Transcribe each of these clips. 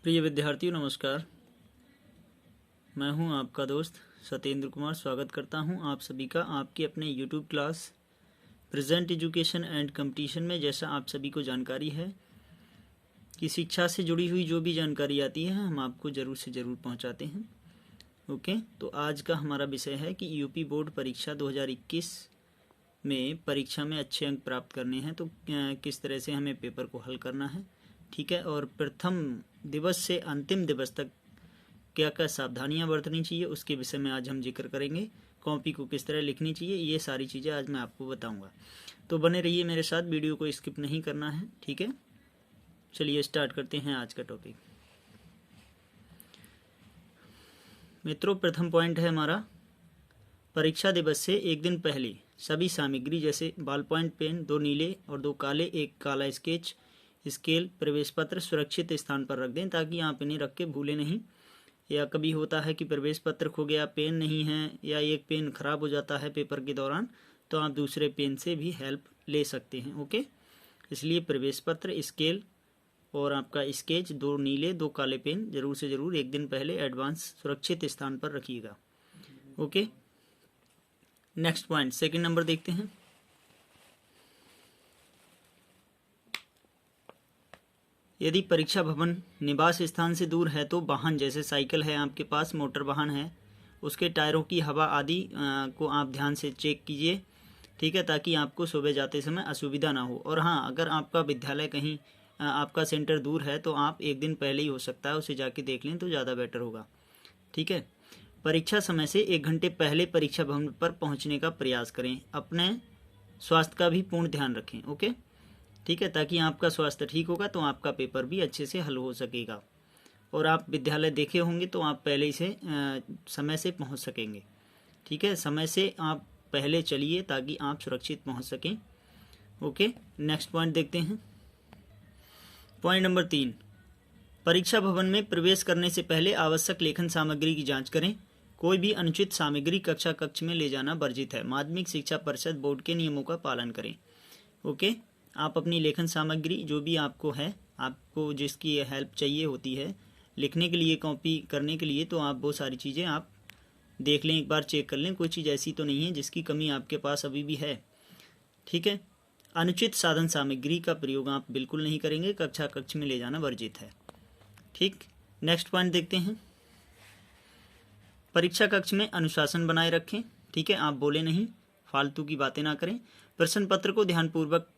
प्रिय विद्यार्थियों नमस्कार। मैं हूं आपका दोस्त सत्येंद्र कुमार। स्वागत करता हूं आप सभी का आपके अपने YouTube class present education and competition में। जैसा आप सभी को जानकारी है कि शिक्षा से जुड़ी हुई जो भी जानकारी आती है हम आपको ज़रूर से ज़रूर पहुंचाते हैं। ओके, तो आज का हमारा विषय है कि यूपी बोर्ड परीक्षा 2021 में परीक्षा में अच्छे अंक प्राप्त करने हैं तो किस तरह से हमें पेपर को हल करना है। ठीक है, और प्रथम दिवस से अंतिम दिवस तक क्या क्या सावधानियां बरतनी चाहिए उसके विषय में आज हम जिक्र करेंगे। कॉपी को किस तरह लिखनी चाहिए, ये सारी चीज़ें आज मैं आपको बताऊंगा। तो बने रहिए मेरे साथ, वीडियो को स्किप नहीं करना है। ठीक है, चलिए स्टार्ट करते हैं आज का टॉपिक। मित्रों, प्रथम पॉइंट है हमारा, परीक्षा दिवस से एक दिन पहले सभी सामग्री जैसे बॉल पॉइंट पेन 2 नीले और 2 काले, 1 काला स्केच, स्केल, प्रवेश पत्र सुरक्षित स्थान पर रख दें ताकि आप इन्हें रख के भूलें नहीं। या कभी होता है कि प्रवेश पत्र खो गया, पेन नहीं है, या एक पेन खराब हो जाता है पेपर के दौरान, तो आप दूसरे पेन से भी हेल्प ले सकते हैं। ओके, इसलिए प्रवेश पत्र, स्केल और आपका स्केच, 2 नीले 2 काले पेन जरूर से ज़रूर एक दिन पहले एडवांस सुरक्षित स्थान पर रखिएगा। Okay, next point, second number देखते हैं। यदि परीक्षा भवन निवास स्थान से दूर है तो वाहन जैसे साइकिल है आपके पास, मोटर वाहन है, उसके टायरों की हवा आदि को आप ध्यान से चेक कीजिए। ठीक है, ताकि आपको सुबह जाते समय असुविधा ना हो। और हाँ, अगर आपका विद्यालय कहीं आपका सेंटर दूर है तो आप एक दिन पहले ही हो सकता है उसे जाके देख लें तो ज़्यादा बेटर होगा। ठीक है, परीक्षा समय से 1 घंटे पहले परीक्षा भवन पर पहुँचने का प्रयास करें। अपने स्वास्थ्य का भी पूर्ण ध्यान रखें। ओके, ठीक है, ताकि आपका स्वास्थ्य ठीक होगा तो आपका पेपर भी अच्छे से हल हो सकेगा। और आप विद्यालय देखे होंगे तो आप पहले ही से समय से पहुंच सकेंगे। ठीक है, समय से आप पहले चलिए ताकि आप सुरक्षित पहुंच सकें। ओके, नेक्स्ट पॉइंट देखते हैं। पॉइंट नंबर 3, परीक्षा भवन में प्रवेश करने से पहले आवश्यक लेखन सामग्री की जाँच करें। कोई भी अनुचित सामग्री कक्ष में ले जाना वर्जित है। माध्यमिक शिक्षा परिषद बोर्ड के नियमों का पालन करें। ओके, आप अपनी लेखन सामग्री जो भी आपको है, आपको जिसकी हेल्प चाहिए होती है लिखने के लिए, कॉपी करने के लिए, तो आप वो सारी चीज़ें आप देख लें, एक बार चेक कर लें कोई चीज़ ऐसी तो नहीं है जिसकी कमी आपके पास अभी भी है। ठीक है, अनुचित साधन सामग्री का प्रयोग आप बिल्कुल नहीं करेंगे, कक्ष में ले जाना वर्जित है। ठीक, नेक्स्ट पॉइंट देखते हैं। परीक्षा कक्ष में अनुशासन बनाए रखें। ठीक है, आप बोले नहीं, फालतू की बातें ना करें। प्रश्न पत्र को ध्यानपूर्वक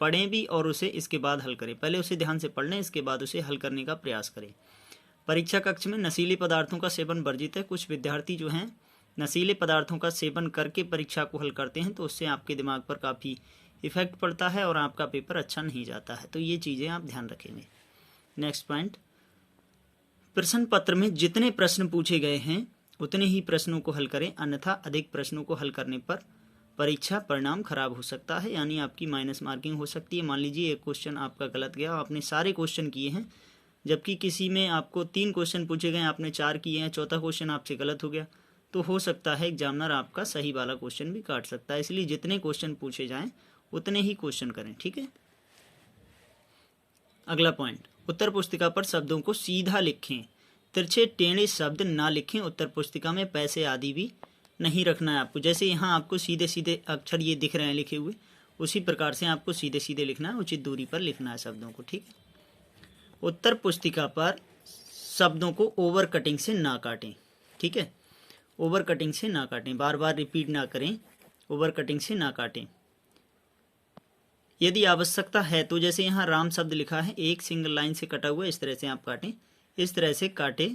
पढ़ें भी और उसे इसके बाद हल करें। पहले उसे ध्यान से पढ़ लें, इसके बाद उसे हल करने का प्रयास करें। परीक्षा कक्ष में नशीले पदार्थों का सेवन वर्जित है। कुछ विद्यार्थी जो हैं नशीले पदार्थों का सेवन करके परीक्षा को हल करते हैं तो उससे आपके दिमाग पर काफ़ी इफेक्ट पड़ता है और आपका पेपर अच्छा नहीं जाता है, तो ये चीज़ें आप ध्यान रखेंगे। नेक्स्ट पॉइंट, प्रश्न पत्र में जितने प्रश्न पूछे गए हैं उतने ही प्रश्नों को हल करें, अन्यथा अधिक प्रश्नों को हल करने पर परीक्षा परिणाम खराब हो सकता है, यानी आपकी माइनस मार्किंग हो सकती है। मान लीजिए एक क्वेश्चन आपका गलत गया, आपने सारे क्वेश्चन किए हैं, जबकि किसी में आपको 3 क्वेश्चन पूछे गए, आपने 4 किए हैं, चौथा क्वेश्चन आपसे गलत हो गया, तो हो सकता है एग्जामिनर आपका सही वाला क्वेश्चन भी काट सकता है। इसलिए जितने क्वेश्चन पूछे जाएं उतने ही क्वेश्चन करें। ठीक है, अगला पॉइंट, उत्तर पुस्तिका पर शब्दों को सीधा लिखें, तिरछे टेढ़े शब्द ना लिखें। उत्तर पुस्तिका में पैसे आदि भी नहीं रखना है आपको। जैसे यहाँ आपको सीधे सीधे अक्षर ये दिख रहे हैं लिखे हुए, उसी प्रकार से आपको सीधे सीधे लिखना है, उचित दूरी पर लिखना है शब्दों को। ठीक है, उत्तर पुस्तिका पर शब्दों को ओवर कटिंग से ना काटें। ठीक है, ओवर कटिंग से ना काटें, बार बार रिपीट ना करें, ओवर कटिंग से ना काटें। यदि आवश्यकता है तो जैसे यहाँ राम शब्द लिखा है, एक सिंगल लाइन से कटा हुआ, इस तरह से आप काटें, इस तरह से काटें।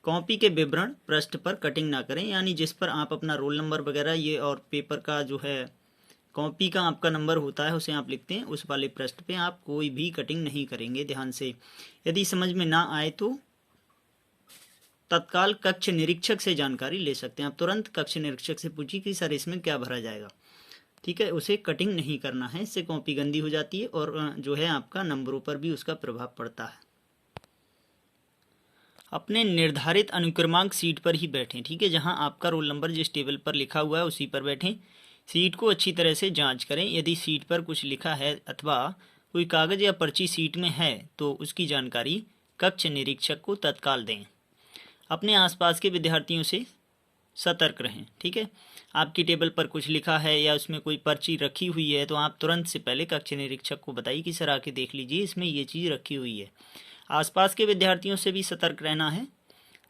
कॉपी के विवरण पृष्ठ पर कटिंग ना करें, यानी जिस पर आप अपना रोल नंबर वगैरह ये और पेपर का जो है कॉपी का आपका नंबर होता है उसे आप लिखते हैं, उस वाले पृष्ठ पे आप कोई भी कटिंग नहीं करेंगे। ध्यान से, यदि समझ में ना आए तो तत्काल कक्ष निरीक्षक से जानकारी ले सकते हैं। आप तुरंत कक्ष निरीक्षक से पूछिए कि सर इसमें क्या भरा जाएगा। ठीक है, उसे कटिंग नहीं करना है, इससे कॉपी गंदी हो जाती है और जो है आपका नंबरों पर भी उसका प्रभाव पड़ता है। अपने निर्धारित अनुक्रमांक सीट पर ही बैठें। ठीक है, जहां आपका रोल नंबर जिस टेबल पर लिखा हुआ है उसी पर बैठें। सीट को अच्छी तरह से जांच करें, यदि सीट पर कुछ लिखा है अथवा कोई कागज़ या पर्ची सीट में है तो उसकी जानकारी कक्ष निरीक्षक को तत्काल दें। अपने आसपास के विद्यार्थियों से सतर्क रहें। ठीक है, आपकी टेबल पर कुछ लिखा है या उसमें कोई पर्ची रखी हुई है तो आप तुरंत से पहले कक्ष निरीक्षक को बताइए कि सर आके देख लीजिए, इसमें ये चीज़ रखी हुई है। आसपास के विद्यार्थियों से भी सतर्क रहना है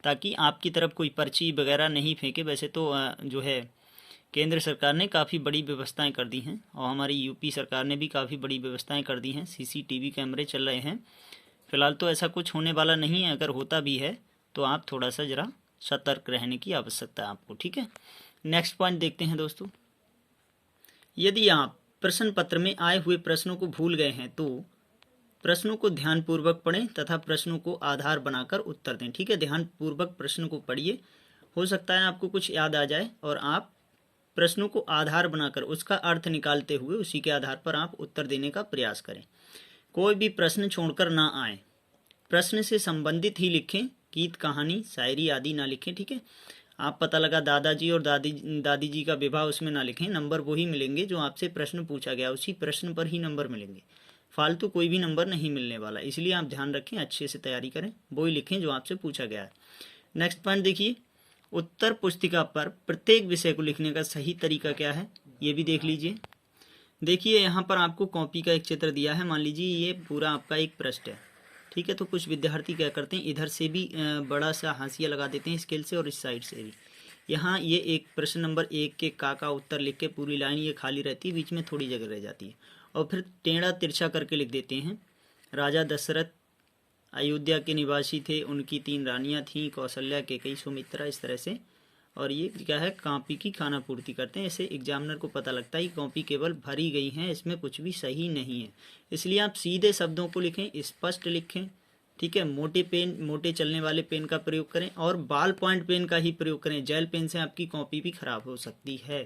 ताकि आपकी तरफ कोई पर्ची वगैरह नहीं फेंके। वैसे तो जो है केंद्र सरकार ने काफ़ी बड़ी व्यवस्थाएं कर दी हैं और हमारी यूपी सरकार ने भी काफ़ी बड़ी व्यवस्थाएं कर दी हैं। सीसीटीवी कैमरे चल रहे हैं। फिलहाल तो ऐसा कुछ होने वाला नहीं है, अगर होता भी है तो आप थोड़ा सा ज़रा सतर्क रहने की आवश्यकता है आपको। ठीक है, नेक्स्ट पॉइंट देखते हैं दोस्तों। यदि आप प्रश्न पत्र में आए हुए प्रश्नों को भूल गए हैं तो प्रश्नों को ध्यानपूर्वक पढ़ें तथा प्रश्नों को आधार बनाकर उत्तर दें। ठीक है, ध्यानपूर्वक प्रश्न को पढ़िए, हो सकता है आपको कुछ याद आ जाए और आप प्रश्नों को आधार बनाकर उसका अर्थ निकालते हुए उसी के आधार पर आप उत्तर देने का प्रयास करें। कोई भी प्रश्न छोड़कर ना आए, प्रश्न से संबंधित ही लिखें, गीत कहानी शायरी आदि ना लिखें। ठीक है, आप पता लगा दादाजी और दादी जी का विवाह उसमें ना लिखें, नंबर वही मिलेंगे जो आपसे प्रश्न पूछा गया, उसी प्रश्न पर ही नंबर मिलेंगे, फालतू कोई भी नंबर नहीं मिलने वाला। इसलिए आप ध्यान रखें, अच्छे से तैयारी करें, वही लिखें जो आपसे पूछा गया है। नेक्स्ट पॉइंट देखिए, उत्तर पुस्तिका पर प्रत्येक विषय को लिखने का सही तरीका क्या है ये भी देख लीजिए। देखिए यहाँ पर आपको कॉपी का एक चित्र दिया है, मान लीजिए ये पूरा आपका एक पृष्ठ है। ठीक है, तो कुछ विद्यार्थी क्या करते हैं, इधर से भी बड़ा सा हाशिया लगा देते हैं स्केल से और इस साइड से भी। यहाँ ये एक प्रश्न नंबर 1 के का उत्तर लिख के पूरी लाइन ये खाली रहती है, बीच में थोड़ी जगह रह जाती है और फिर टेढ़ा तिरछा करके लिख देते हैं। राजा दशरथ अयोध्या के निवासी थे, उनकी 3 रानियां थीं, कौशल्या, केकई, सुमित्रा, इस तरह से। और ये क्या है, कॉपी की खाना पूर्ति करते हैं। इससे एग्जामिनर को पता लगता है कि कॉपी केवल भरी गई है, इसमें कुछ भी सही नहीं है। इसलिए आप सीधे शब्दों को लिखें, स्पष्ट लिखें। ठीक है, मोटे पेन, मोटे चलने वाले पेन का प्रयोग करें और बॉल पॉइंट पेन का ही प्रयोग करें। जेल पेन से आपकी कॉपी भी खराब हो सकती है।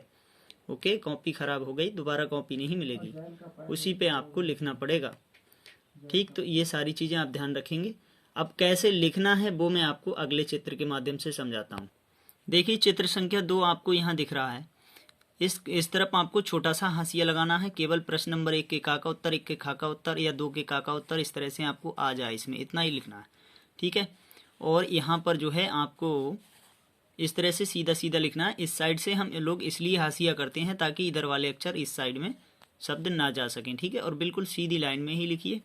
ओके, कॉपी खराब हो गई, दोबारा कॉपी नहीं मिलेगी, उसी पे आपको लिखना पड़ेगा। ठीक, तो ये सारी चीज़ें आप ध्यान रखेंगे। अब कैसे लिखना है वो मैं आपको अगले चित्र के माध्यम से समझाता हूँ। देखिए चित्र संख्या 2 आपको यहाँ दिख रहा है। इस तरफ आपको छोटा सा हाशिया लगाना है, केवल प्रश्न नंबर 1 के का उत्तर, 1 के खा का उत्तर या 2 के का उत्तर, इस तरह से आपको आ जाए, इसमें इतना ही लिखना है। ठीक है, और यहाँ पर जो है आपको इस तरह से सीधा सीधा लिखना है। इस साइड से हम लोग इसलिए हाशिया करते हैं ताकि इधर वाले अक्षर इस साइड में शब्द ना जा सकें। ठीक है, और बिल्कुल सीधी लाइन में ही लिखिए,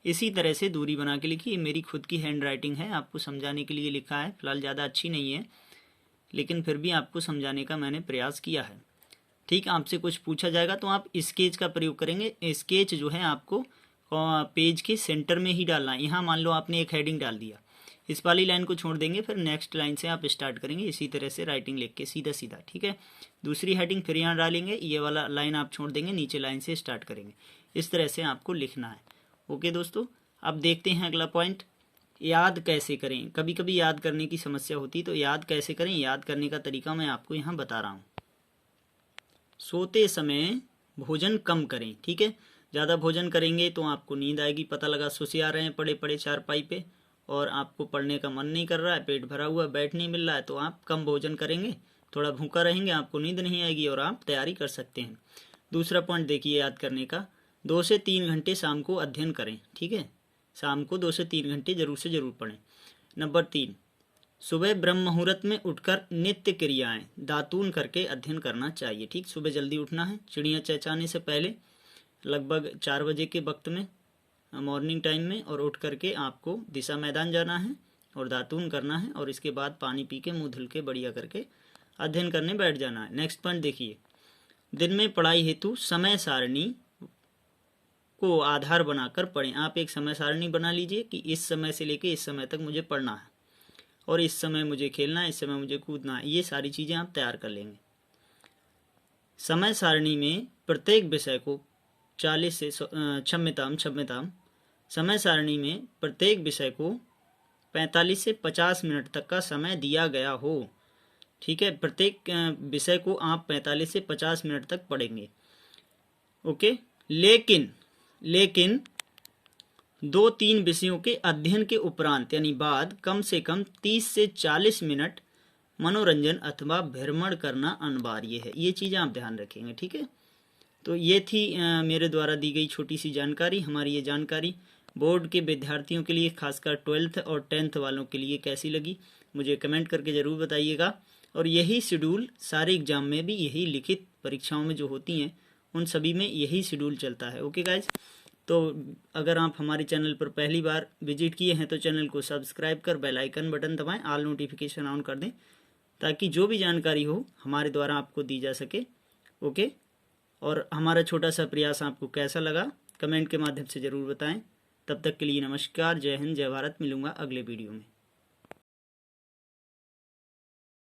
इसी तरह से दूरी बना के लिखिए। मेरी खुद की हैंड राइटिंग है, आपको समझाने के लिए लिखा है। फिलहाल ज़्यादा अच्छी नहीं है लेकिन फिर भी आपको समझाने का मैंने प्रयास किया है। ठीक, आपसे कुछ पूछा जाएगा तो आप स्केच का प्रयोग करेंगे। स्केच जो है आपको पेज के सेंटर में ही डालना है। यहाँ मान लो आपने एक हेडिंग डाल दिया, इस वाली लाइन को छोड़ देंगे, फिर नेक्स्ट लाइन से आप स्टार्ट करेंगे इसी तरह से राइटिंग लिख के सीधा सीधा। ठीक है, दूसरी हेडिंग फिर यहाँ डालेंगे, ये वाला लाइन आप छोड़ देंगे, नीचे लाइन से स्टार्ट करेंगे, इस तरह से आपको लिखना है। ओके दोस्तों, अब देखते हैं अगला पॉइंट, याद कैसे करें। कभी कभी याद करने की समस्या होती है, तो याद कैसे करें, याद करने का तरीका मैं आपको यहाँ बता रहा हूँ। सोते समय भोजन कम करें। ठीक है, ज़्यादा भोजन करेंगे तो आपको नींद आएगी। पता लगा सुसिया रहे हैं पड़े पड़े चारपाई पे और आपको पढ़ने का मन नहीं कर रहा है, पेट भरा हुआ, बैठ नहीं मिल रहा है, तो आप कम भोजन करेंगे, थोड़ा भूखा रहेंगे, आपको नींद नहीं आएगी और आप तैयारी कर सकते हैं। दूसरा पॉइंट देखिए याद करने का, 2 से 3 घंटे शाम को अध्ययन करें। ठीक है, शाम को 2 से 3 घंटे जरूर से जरूर पढ़ें। नंबर 3, सुबह ब्रह्म मुहूर्त में उठकर नित्य क्रियाएं दातून करके अध्ययन करना चाहिए। ठीक, सुबह जल्दी उठना है, चिड़िया चहचहाने से पहले लगभग 4 बजे के वक्त में, मॉर्निंग टाइम में, और उठ करके आपको दिशा मैदान जाना है और दातून करना है और इसके बाद पानी पी के मुँह धुल के बढ़िया करके अध्ययन करने बैठ जाना है। नेक्स्ट पॉइंट देखिए, दिन में पढ़ाई हेतु समय सारणी को आधार बनाकर पढ़ें। आप एक समय सारणी बना लीजिए कि इस समय से लेके इस समय तक मुझे पढ़ना है और इस समय मुझे खेलना है, इस समय मुझे कूदना है, ये सारी चीज़ें आप तैयार कर लेंगे। समय सारणी में प्रत्येक विषय को 40 से क्षम्यताम समय सारणी में प्रत्येक विषय को 45 से 50 मिनट तक का समय दिया गया हो। ठीक है, प्रत्येक विषय को आप 45 से 50 मिनट तक पढ़ेंगे। ओके, लेकिन 2-3 विषयों के अध्ययन के उपरांत यानी बाद कम से कम 30 से 40 मिनट मनोरंजन अथवा भ्रमण करना अनिवार्य है। ये चीज़ें आप ध्यान रखेंगे। ठीक है, तो ये थी मेरे द्वारा दी गई छोटी सी जानकारी। हमारी ये जानकारी बोर्ड के विद्यार्थियों के लिए, खासकर 12th और 10th वालों के लिए कैसी लगी मुझे कमेंट करके ज़रूर बताइएगा। और यही शेड्यूल सारे एग्ज़ाम में भी, यही लिखित परीक्षाओं में जो होती हैं उन सभी में यही शेड्यूल चलता है। ओके गाइज, तो अगर आप हमारे चैनल पर पहली बार विजिट किए हैं तो चैनल को सब्सक्राइब कर बेल आइकन बटन दबाएं, ऑल नोटिफिकेशन ऑन कर दें, ताकि जो भी जानकारी हो हमारे द्वारा आपको दी जा सके। ओके, और हमारा छोटा सा प्रयास आपको कैसा लगा कमेंट के माध्यम से ज़रूर बताएं। तब तक के लिए नमस्कार, जय हिंद, जय भारत। मिलूंगा अगले वीडियो में।